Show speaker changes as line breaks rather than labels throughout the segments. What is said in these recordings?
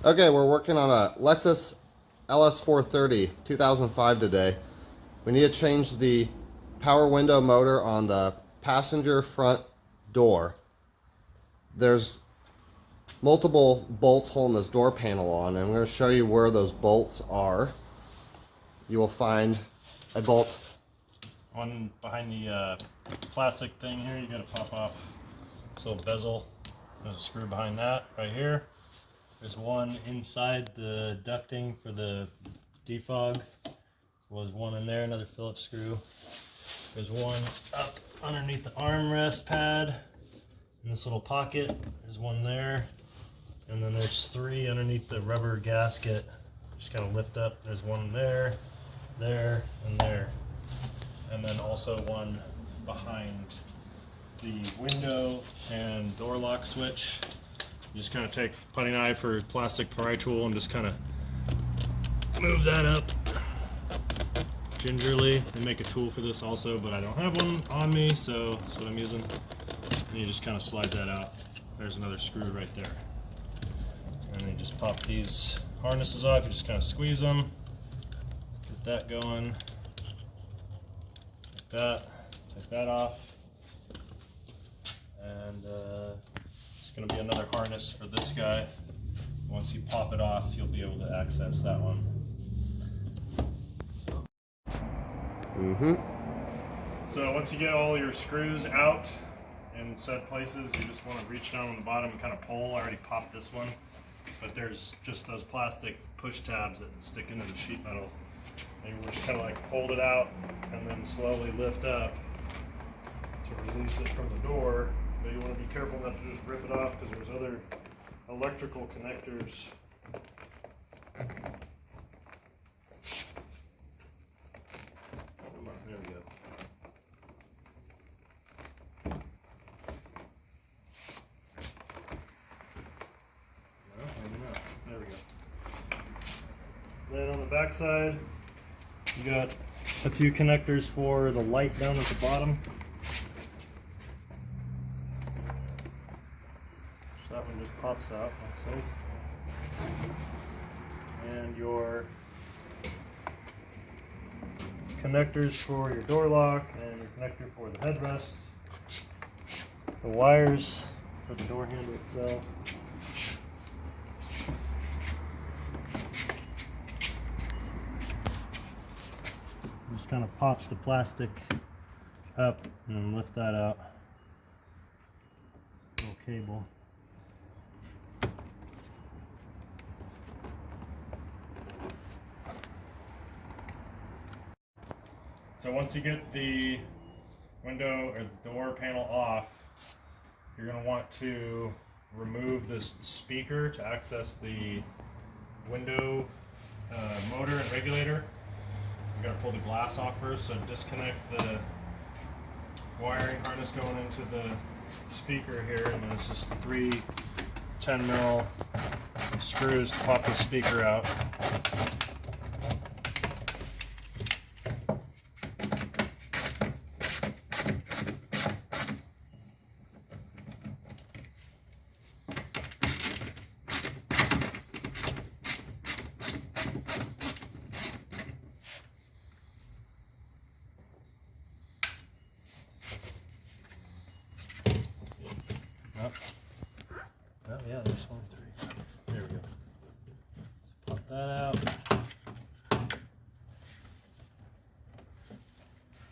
Okay, we're working on a Lexus LS430 2005 today. We need to change the power window motor on the passenger front door. There's multiple bolts holding this door panel on, and I'm going to show you where those bolts are. You will find a bolt.
One behind the plastic thing here, you got to pop off this little bezel. There's a screw behind that right here. There's one inside the ducting for the defog. Was one in there, another Phillips screw. There's one up underneath the armrest pad in this little pocket. There's one there. And then there's three underneath the rubber gasket. Just kind of lift up. There's one there, there, and there. And then also one behind the window and door lock switch. You just kind of take putty knife or plastic pry tool and just kind of move that up gingerly. They make a tool for this also, but I don't have one on me, so that's what I'm using. And you just kind of slide that out. There's another screw right there. And then you just pop these harnesses off. You just kind of squeeze them. Get that going. Like that. Take that off. And it's going to be another harness for this guy. Once you pop it off, you'll be able to access that one. So once you get all your screws out in said places, you just want to reach down on the bottom and kind of pull. I already popped this one, but there's just those plastic push tabs that stick into the sheet metal. And you just kind of like hold it out and then slowly lift up to release it from the door. But you want to be careful not to just rip it off because there's other electrical connectors. Come on, there we go. No, maybe not. There we go. Then on the back side, you got a few connectors for the light down at the bottom. That one just pops out, like so. And your connectors for your door lock and your connector for the headrests. The wires for the door handle itself. Just kind of pops the plastic up and then lift that out. Little cable. So once you get the window or the door panel off, you're going to want to remove this speaker to access the window motor and regulator. You've got to pull the glass off first, so disconnect the wiring harness going into the speaker here, and then it's just three 10 mil screws to pop the speaker out. Oh yeah, there's only three. There we go. Let's pop that out.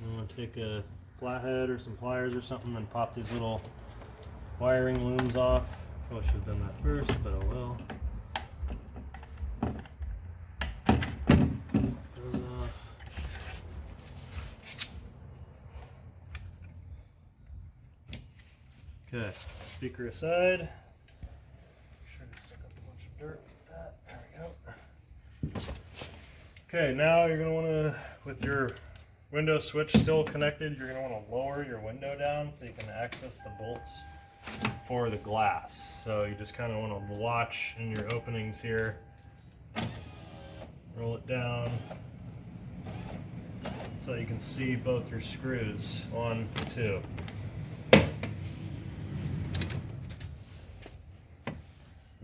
I'm going to take a flathead or some pliers or something and pop these little wiring looms off. Probably should have done that first, but I will. Those off. Okay, speaker aside. Make sure to stick up a bunch of dirt with that. There we go. Okay, now you're going to want to, with your window switch still connected, you're going to want to lower your window down so you can access the bolts for the glass. So you just kind of want to watch in your openings here. Roll it down so you can see both your screws, 1, 2.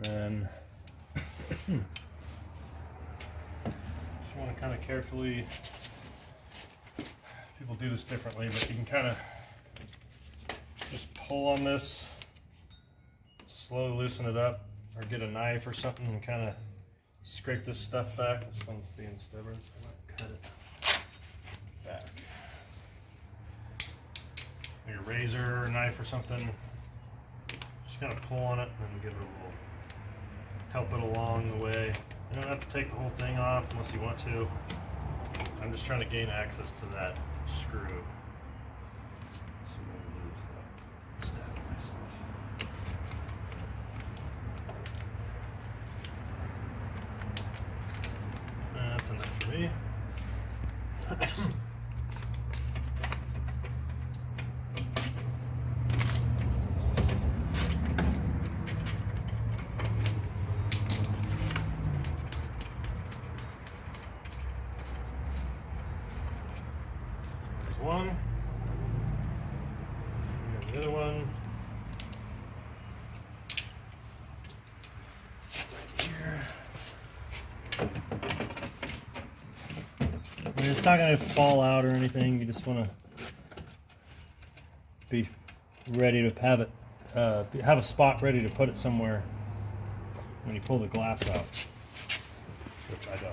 Then Just want to kind of carefully, people do this differently, but you can kind of just pull on this, slowly loosen it up, or get a knife or something and kind of scrape this stuff back. This one's being stubborn, so I might cut it back. Like a razor or a knife or something, just kind of pull on it and give it a little, help it along the way. You don't have to take the whole thing off unless you want to. I'm just trying to gain access to that screw. So what I'm gonna do is stab myself. That's enough for me. There's one. And the other one. Right here. I mean, it's not going to fall out or anything. You just want to be ready to have it, have a spot ready to put it somewhere when you pull the glass out, which I don't.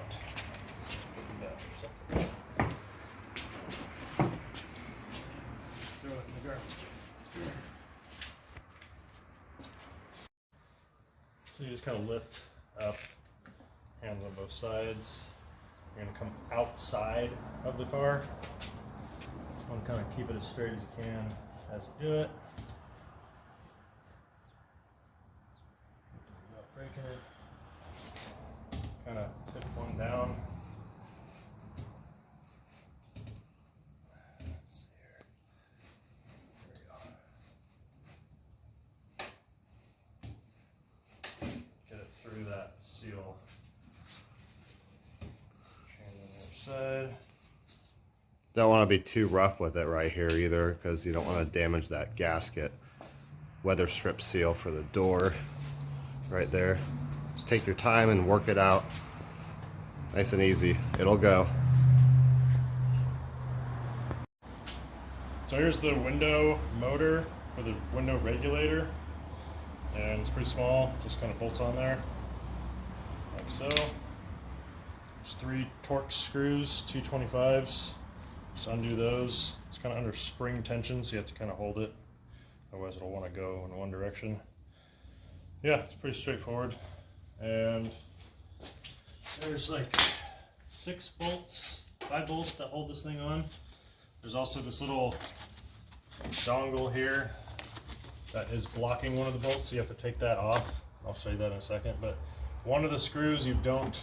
Throw it in the garbage can. So you just kind of lift up, hands on both sides. You're going to come outside of the car. Just want to kind of keep it as straight as you can as you do it. Without breaking it. Kind of tip one down. Let's see here. There we go. Get it through that seal. Side.
Don't want to be too rough with it right here either, because you don't want to damage that gasket. Weather strip seal for the door right there. Just take your time and work it out. Nice and easy. It'll go.
So here's the window motor for the window regulator, and it's pretty small, just kind of bolts on there like so. There's 3 Torx screws, 225s. Just undo those. It's kind of under spring tension, so you have to kind of hold it. Otherwise it'll want to go in one direction. Yeah, it's pretty straightforward. And there's like 6 bolts, 5 bolts that hold this thing on. There's also this little dongle here that is blocking one of the bolts, so you have to take that off. I'll show you that in a second. But one of the screws you don't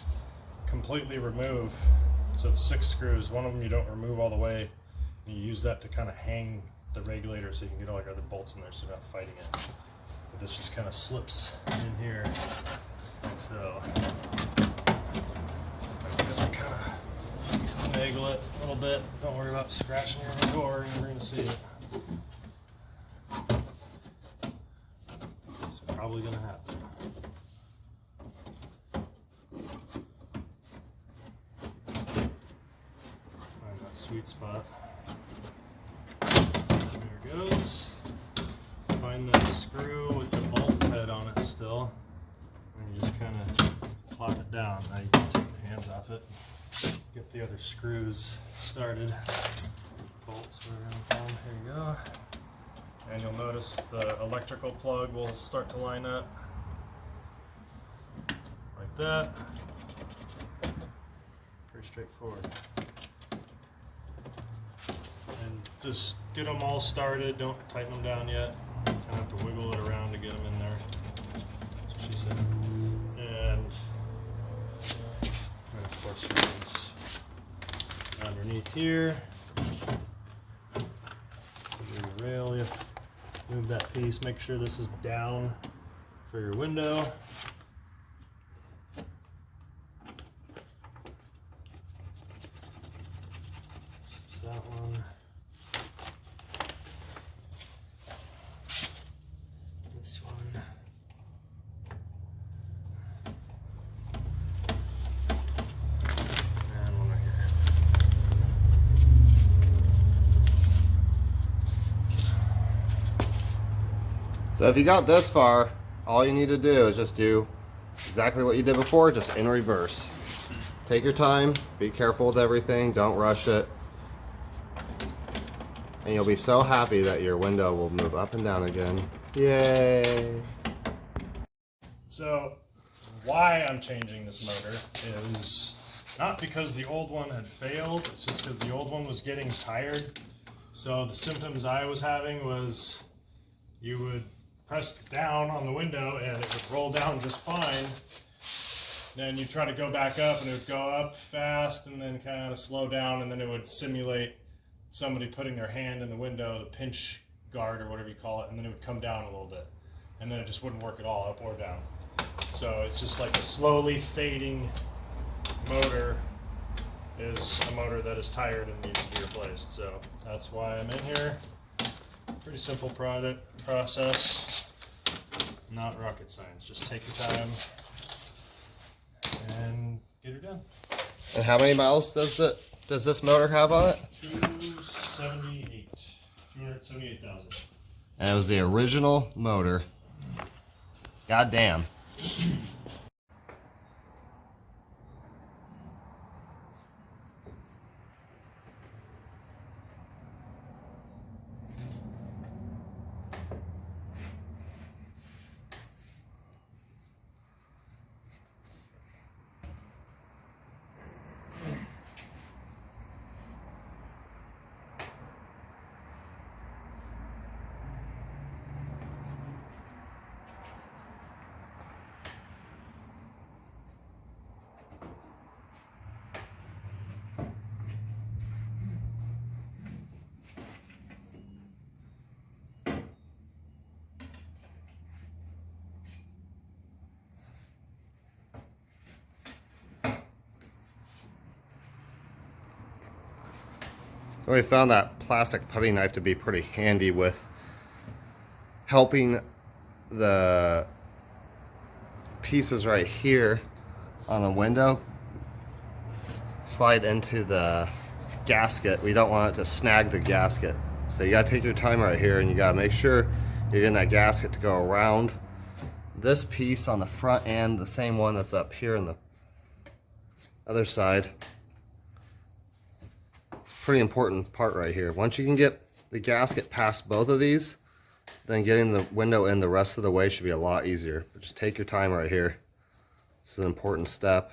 completely remove, so it's 6 screws. One of them you don't remove all the way. You use that to kind of hang the regulator so you can get all your other bolts in there so you're not fighting it. But this just kind of slips in here like so. You just kind of finagle it a little bit. Don't worry about scratching your door, you're never going to see it. It's probably going to happen. Sweet spot. There it goes. Find the screw with the bolt head on it still, and you just kind of plop it down. Now you can take your hands off it, get the other screws started. Bolts are around. Here you go. And you'll notice the electrical plug will start to line up like that. Pretty straightforward. Just get them all started, don't tighten them down yet. Kind of have to wiggle it around to get them in there. That's what she said. And of course underneath here. Your rail, you move that piece, make sure this is down for your window. That one.
So if you got this far, all you need to do is just do exactly what you did before, just in reverse. Take your time, be careful with everything, don't rush it. And you'll be so happy that your window will move up and down again. Yay!
So why I'm changing this motor is not because the old one had failed, it's just because the old one was getting tired. So the symptoms I was having was you would press down on the window and it would roll down just fine. Then you try to go back up and it would go up fast and then kind of slow down, and then it would simulate somebody putting their hand in the window, the pinch guard or whatever you call it, and then it would come down a little bit. And then it just wouldn't work at all, up or down. So it's just like a slowly fading motor is a motor that is tired and needs to be replaced. So that's why I'm in here. Pretty simple process, not rocket science. Just take your time and get her done.
And how many miles does this motor have on it?
278,000.
And it was the original motor. God damn. So we found that plastic putty knife to be pretty handy with helping the pieces right here on the window slide into the gasket. We don't want it to snag the gasket. So you gotta take your time right here and you gotta make sure you're getting that gasket to go around this piece on the front and the same one that's up here on the other side. Pretty important part right here. Once you can get the gasket past both of these, then getting the window in the rest of the way should be a lot easier. But just take your time right here. This is an important step.